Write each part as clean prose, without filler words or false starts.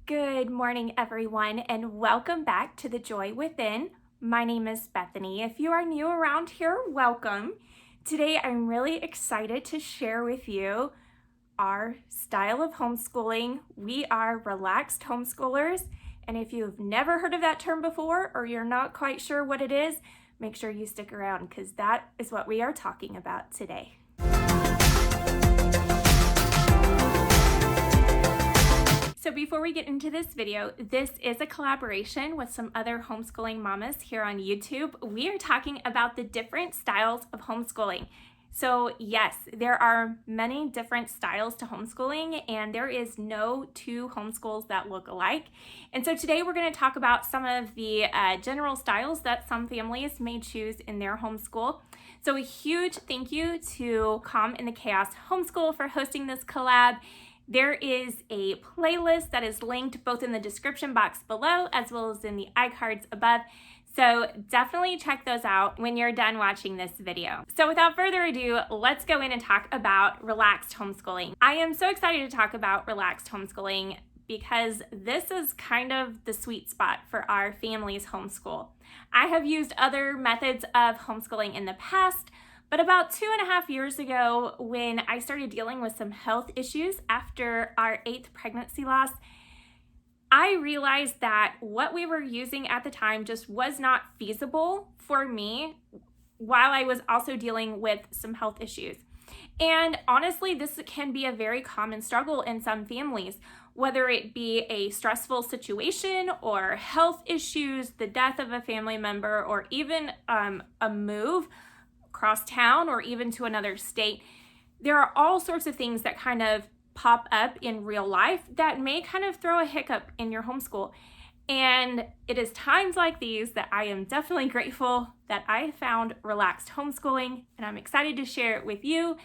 Good morning, everyone, and welcome back to The Joy Within. My name is Bethany. If you are new around here, welcome. Today, I'm really excited to share with you our style of homeschooling. We are relaxed homeschoolers, and if you've never heard of that term before or you're not quite sure what it is, make sure you stick around because that is what we are talking about today. So before we get into this video, this is a collaboration with some other homeschooling mamas here on YouTube. We are talking about the different styles of homeschooling. So yes, there are many different styles to homeschooling, and there is no two homeschools that look alike. And so today we're going to talk about some of the general styles that some families may choose in their homeschool. So a huge thank you to Calm in the Chaos Homeschool for hosting this collab. There is a playlist that is linked both in the description box below as well as in the iCards above. So definitely check those out when you're done watching this video. So without further ado, let's go in and talk about relaxed homeschooling. I am so excited to talk about relaxed homeschooling because this is kind of the sweet spot for our family's homeschool. I have used other methods of homeschooling in the past, but about 2.5 years ago, when I started dealing with some health issues after our 8th pregnancy loss, I realized that what we were using at the time just was not feasible for me while I was also dealing with some health issues. And honestly, this can be a very common struggle in some families, whether it be a stressful situation or health issues, the death of a family member, or even a move across town or even to another state. There are all sorts of things that kind of pop up in real life that may kind of throw a hiccup in your homeschool. And it is times like these that I am definitely grateful that I found relaxed homeschooling, and I'm excited to share it with you.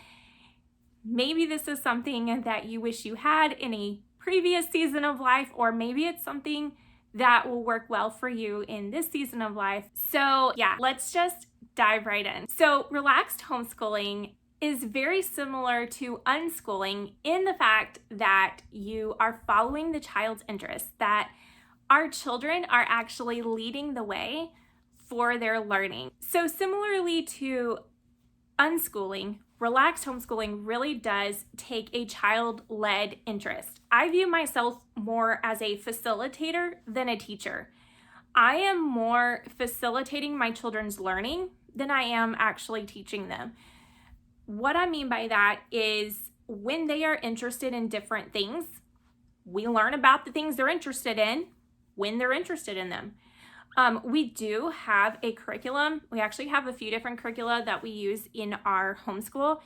Maybe this is something that you wish you had in a previous season of life, or maybe it's something that will work well for you in this season of life. So yeah, let's just dive right in. So relaxed homeschooling is very similar to unschooling in the fact that you are following the child's interests, that our children are actually leading the way for their learning. So similarly to unschooling, relaxed homeschooling really does take a child-led interest. I view myself more as a facilitator than a teacher. I am more facilitating my children's learning than I am actually teaching them. What I mean by that is when they are interested in different things, we learn about the things they're interested in when they're interested in them. We do have a curriculum. We actually have a few different curricula that we use in our homeschool.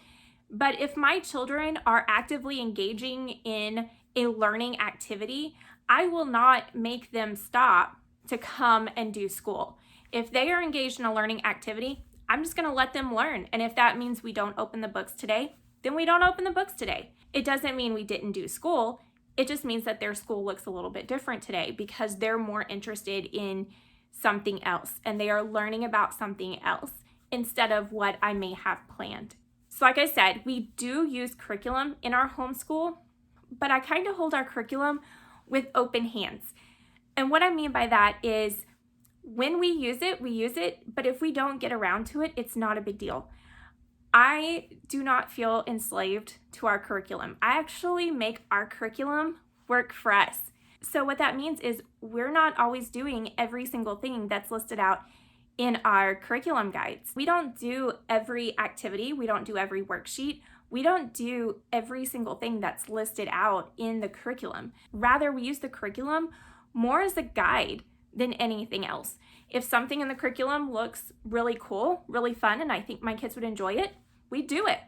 But if my children are actively engaging in a learning activity, I will not make them stop to come and do school. If they are engaged in a learning activity, I'm just going to let them learn. And if that means we don't open the books today, then we don't open the books today. It doesn't mean we didn't do school. It just means that their school looks a little bit different today because they're more interested in something else and they are learning about something else instead of what I may have planned. So like I said, we do use curriculum in our homeschool, but I kind of hold our curriculum with open hands. And what I mean by that is when we use it, but if we don't get around to it, it's not a big deal. I do not feel enslaved to our curriculum. I actually make our curriculum work for us. So what that means is we're not always doing every single thing that's listed out in our curriculum guides. We don't do every activity. We don't do every worksheet. We don't do every single thing that's listed out in the curriculum. Rather, we use the curriculum more as a guide than anything else. If something in the curriculum looks really cool, really fun, and I think my kids would enjoy it, we do it.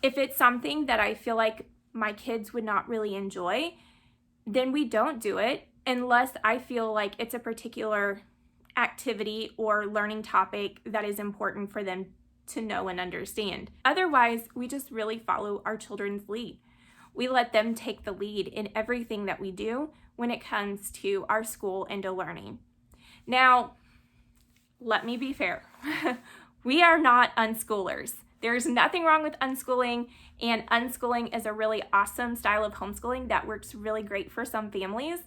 If it's something that I feel like my kids would not really enjoy, then we don't do it unless I feel like it's a particular activity or learning topic that is important for them to know and understand. Otherwise, we just really follow our children's lead. We let them take the lead in everything that we do when it comes to our school and to learning. Now, let me be fair. We are not unschoolers. There's nothing wrong with unschooling, and unschooling is a really awesome style of homeschooling that works really great for some families.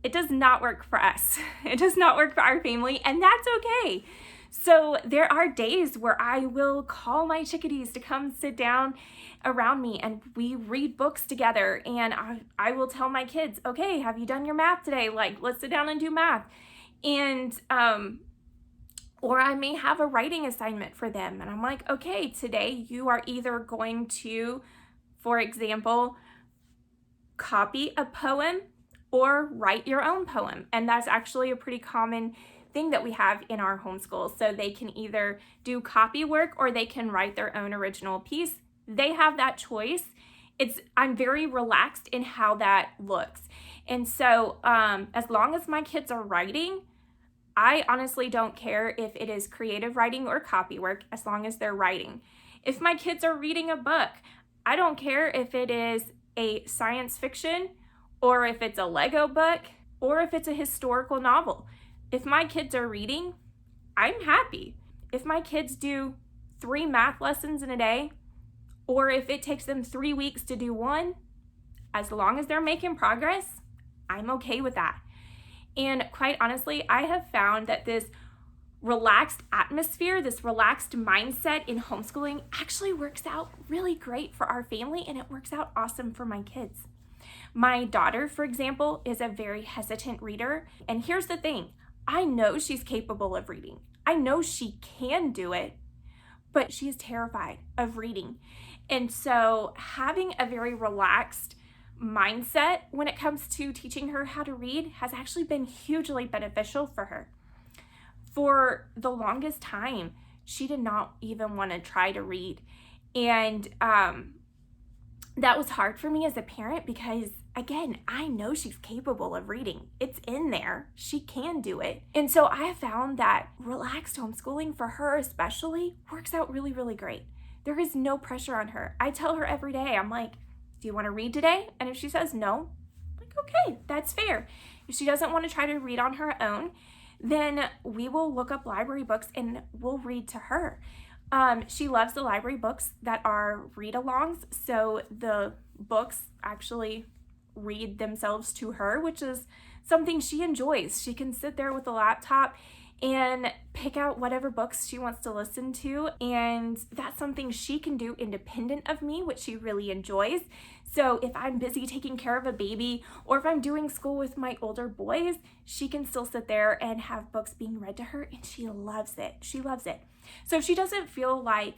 It does not work for us. It does not work for our family, and that's okay. So there are days where I will call my chickadees to come sit down around me and we read books together, and I will tell my kids, okay, have you done your math today? Like, let's sit down and do math. And or I may have a writing assignment for them, and I'm like, okay, today you are either going to, for example, copy a poem or write your own poem. And that's actually a pretty common thing that we have in our homeschool. So they can either do copy work or they can write their own original piece. They have that choice. I'm very relaxed in how that looks. And so as long as my kids are writing, I honestly don't care if it is creative writing or copy work, as long as they're writing. If my kids are reading a book, I don't care if it is a science fiction or if it's a Lego book or if it's a historical novel. If my kids are reading, I'm happy. If my kids do 3 math lessons in a day, or if it takes them 3 weeks to do one, as long as they're making progress, I'm okay with that. And quite honestly, I have found that this relaxed atmosphere, this relaxed mindset in homeschooling actually works out really great for our family, and it works out awesome for my kids. My daughter, for example, is a very hesitant reader. And here's the thing, I know she's capable of reading. I know she can do it, but she is terrified of reading. And so having a very relaxed mindset when it comes to teaching her how to read has actually been hugely beneficial for her. For the longest time, she did not even want to try to read. And that was hard for me as a parent because, again, I know she's capable of reading. It's in there. She can do it. And so I have found that relaxed homeschooling for her especially works out really, really great. There is no pressure on her. I tell her every day, I'm like, do you want to read today? And if she says no, I'm like, okay, that's fair. If she doesn't want to try to read on her own, then we will look up library books and we'll read to her. She loves the library books that are read-alongs, so the books actually read themselves to her, which is something she enjoys. She can sit there with a laptop and pick out whatever books she wants to listen to, and that's something she can do independent of me, which she really enjoys. So if I'm busy taking care of a baby, or if I'm doing school with my older boys, she can still sit there and have books being read to her, and she loves it. She loves it. So if she doesn't feel like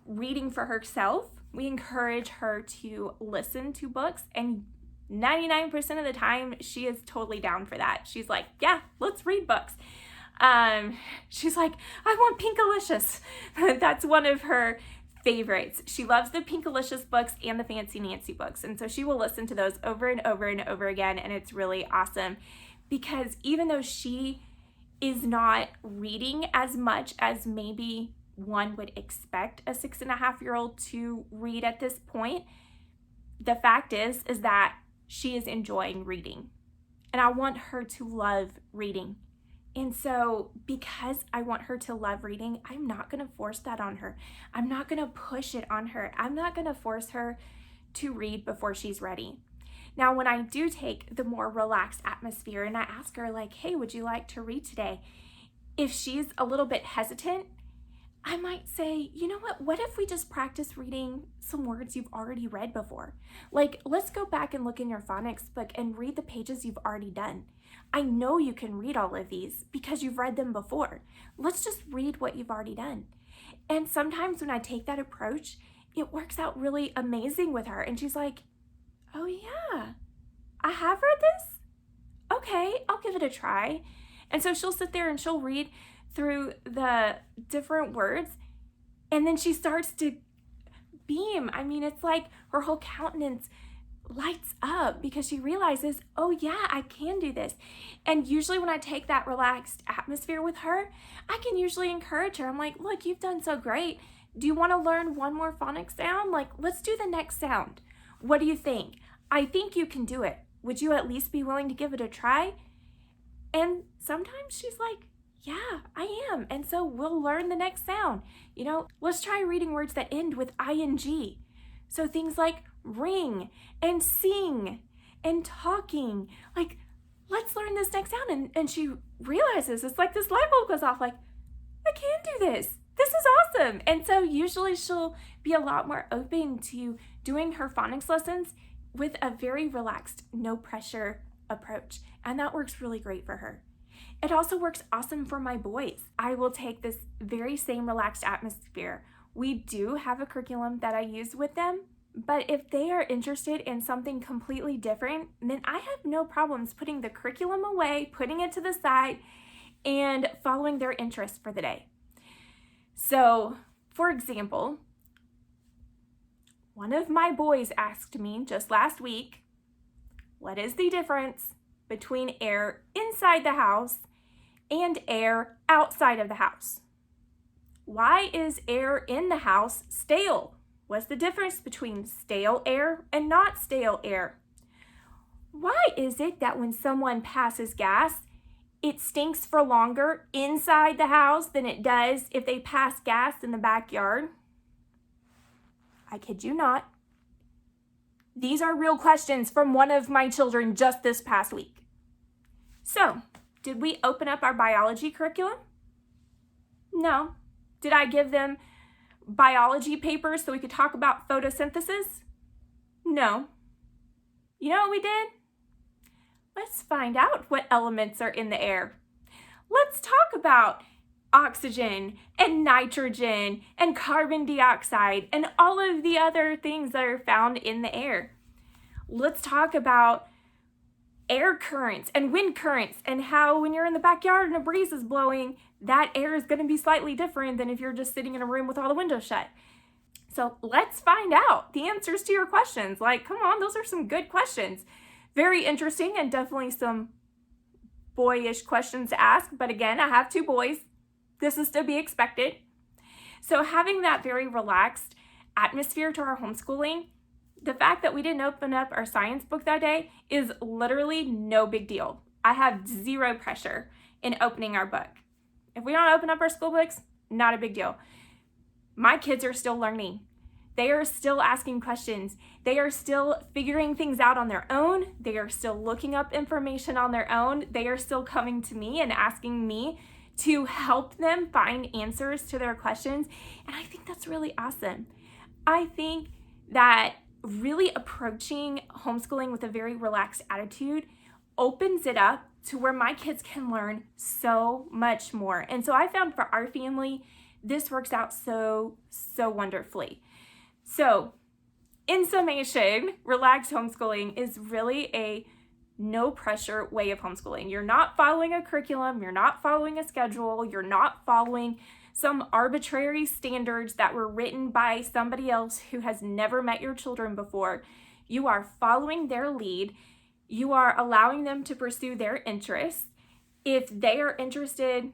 reading for herself, we encourage her to listen to books, and 99% of the time, she is totally down for that. She's like, yeah, let's read books. She's like, I want Pinkalicious. That's one of her favorites. She loves the Pinkalicious books and the Fancy Nancy books. And so she will listen to those over and over and over again. And it's really awesome because even though she is not reading as much as maybe one would expect a 6.5-year-old to read at this point, the fact is that she is enjoying reading. And I want her to love reading. And so because I want her to love reading, I'm not going to force that on her. I'm not going to push it on her. I'm not going to force her to read before she's ready. Now, when I do take the more relaxed atmosphere and I ask her like, hey, would you like to read today? If she's a little bit hesitant, I might say, you know what if we just practice reading some words you've already read before? Like, let's go back and look in your phonics book and read the pages you've already done. I know you can read all of these because you've read them before. Let's just read what you've already done. And sometimes when I take that approach, it works out really amazing with her. And she's like, oh yeah, I have read this? Okay, I'll give it a try. And so she'll sit there and she'll read through the different words, and then she starts to beam. I mean, it's like her whole countenance lights up because she realizes, oh yeah, I can do this. And usually when I take that relaxed atmosphere with her, I can usually encourage her. I'm like, look, you've done so great. Do you want to learn one more phonics sound? Like, let's do the next sound. What do you think? I think you can do it. Would you at least be willing to give it a try? And sometimes she's like, Yeah, I am. And so we'll learn the next sound. Let's try reading words that end with ing. So things like ring and sing and talking. Like, let's learn this next sound. And she realizes it's like this light bulb goes off, like, I can do this. This is awesome. And so usually she'll be a lot more open to doing her phonics lessons with a very relaxed, no pressure approach. And that works really great for her. It also works awesome for my boys. I will take this very same relaxed atmosphere. We do have a curriculum that I use with them, but if they are interested in something completely different, then I have no problems putting the curriculum away, putting it to the side, and following their interests for the day. So, for example, one of my boys asked me just last week, what is the difference between air inside the house and air outside of the house? Why is air in the house stale? What's the difference between stale air and not stale air? Why is it that when someone passes gas, it stinks for longer inside the house than it does if they pass gas in the backyard? I kid you not. These are real questions from one of my children just this past week. So, did we open up our biology curriculum? No. Did I give them biology papers so we could talk about photosynthesis? No. You know what we did? Let's find out what elements are in the air. Let's talk about oxygen and nitrogen and carbon dioxide and all of the other things that are found in the air. Let's talk about air currents and wind currents and how when you're in the backyard and a breeze is blowing, that air is going to be slightly different than if you're just sitting in a room with all the windows shut. So let's find out the answers to your questions. Like, come on, those are some good questions. Very interesting and definitely some boyish questions to ask. But again, I have two boys. This is to be expected. So having that very relaxed atmosphere to our homeschooling, the fact that we didn't open up our science book that day is literally no big deal. I have zero pressure in opening our book. If we don't open up our school books, not a big deal. My kids are still learning. They are still asking questions. They are still figuring things out on their own. They are still looking up information on their own. They are still coming to me and asking me to help them find answers to their questions. And I think that's really awesome. I think that really approaching homeschooling with a very relaxed attitude opens it up to where my kids can learn so much more. And so I found for our family, this works out so wonderfully. So in summation, relaxed homeschooling is really a no pressure way of homeschooling. You're not following a curriculum, you're not following a schedule, you're not following some arbitrary standards that were written by somebody else who has never met your children before. You are following their lead. You are allowing them to pursue their interests. If they are interested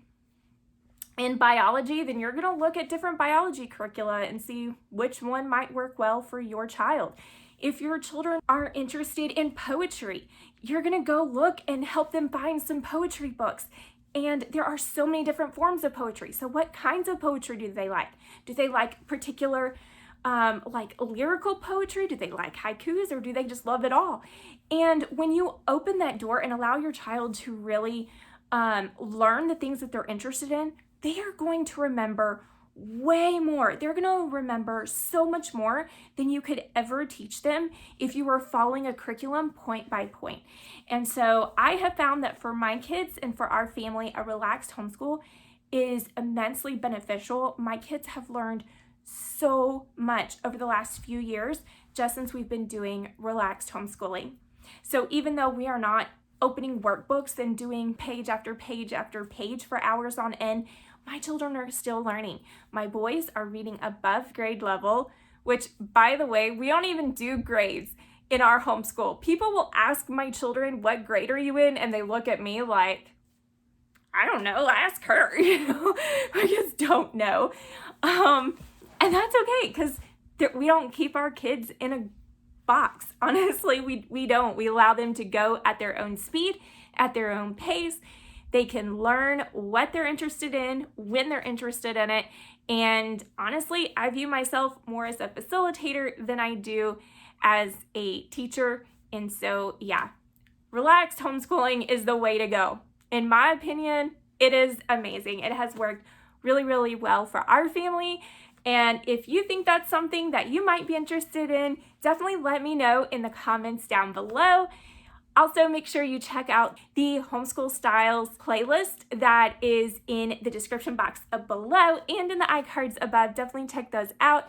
in biology, then you're going to look at different biology curricula and see which one might work well for your child. If your children are interested in poetry, you're going to go look and help them find some poetry books. And there are so many different forms of poetry. So what kinds of poetry do they like? Do they like particular like lyrical poetry? Do they like haikus, or do they just love it all? And when you open that door and allow your child to really learn the things that they're interested in, they are going to remember way more. They're going to remember so much more than you could ever teach them if you were following a curriculum point by point. And so I have found that for my kids and for our family, a relaxed homeschool is immensely beneficial. My kids have learned so much over the last few years just since we've been doing relaxed homeschooling. So even though we are not opening workbooks and doing page after page after page for hours on end, my children are still learning. My boys are reading above grade level, which, by the way, we don't even do grades in our homeschool. People will ask my children, what grade are you in? And they look at me like, I don't know, ask her. I just don't know. And that's okay, because we don't keep our kids in a box. Honestly, we don't. We allow them to go at their own speed, at their own pace. They can learn what they're interested in, when they're interested in it. And honestly, I view myself more as a facilitator than I do as a teacher. And so, yeah, relaxed homeschooling is the way to go. In my opinion, it is amazing. It has worked really, really well for our family. And if you think that's something that you might be interested in, definitely let me know in the comments down below. Also, make sure you check out the Homeschool Styles playlist that is in the description box below and in the iCards above. Definitely check those out.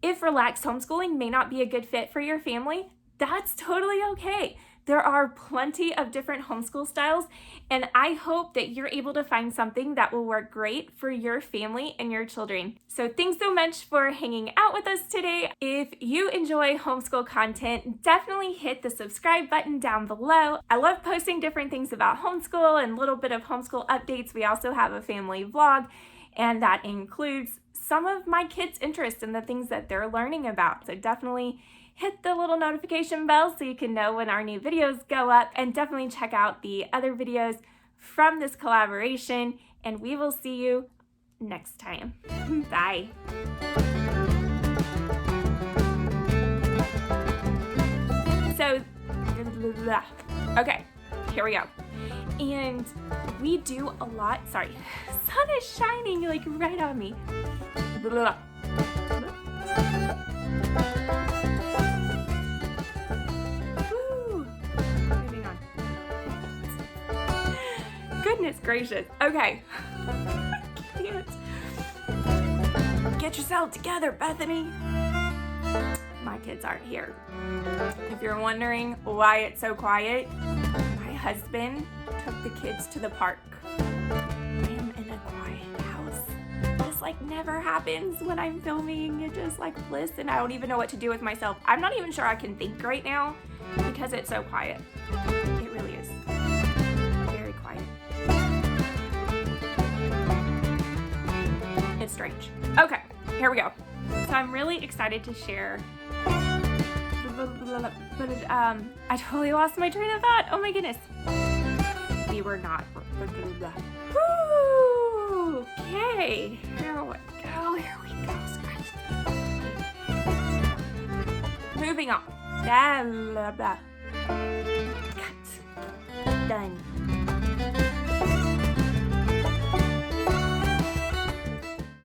If relaxed homeschooling may not be a good fit for your family, that's totally okay. There are plenty of different homeschool styles, and I hope that you're able to find something that will work great for your family and your children. So thanks so much for hanging out with us today. If you enjoy homeschool content, definitely hit the subscribe button down below. I love posting different things about homeschool and a little bit of homeschool updates. We also have a family vlog, and that includes some of my kids' interests and the things that they're learning about. So definitely hit the little notification bell so you can know when our new videos go up, and definitely check out the other videos from this collaboration, and we will see you next time. Bye. So, okay, here we go. And we do a lot, sorry, sun is shining like right on me. Goodness gracious. Okay. I can't. Get yourself together, Bethany. My kids aren't here. If you're wondering why it's so quiet, my husband took the kids to the park. I am in a quiet house. This like never happens when I'm filming. It just like bliss, and I don't even know what to do with myself. I'm not even sure I can think right now because it's so quiet. It really is. Very quiet. It's strange. Okay, here we go. So I'm really excited to share. But I totally lost my train of thought. Oh my goodness. We were not. Woo! Okay, here we go. Here we go. Moving on. Blah, blah, blah. Cut. Done.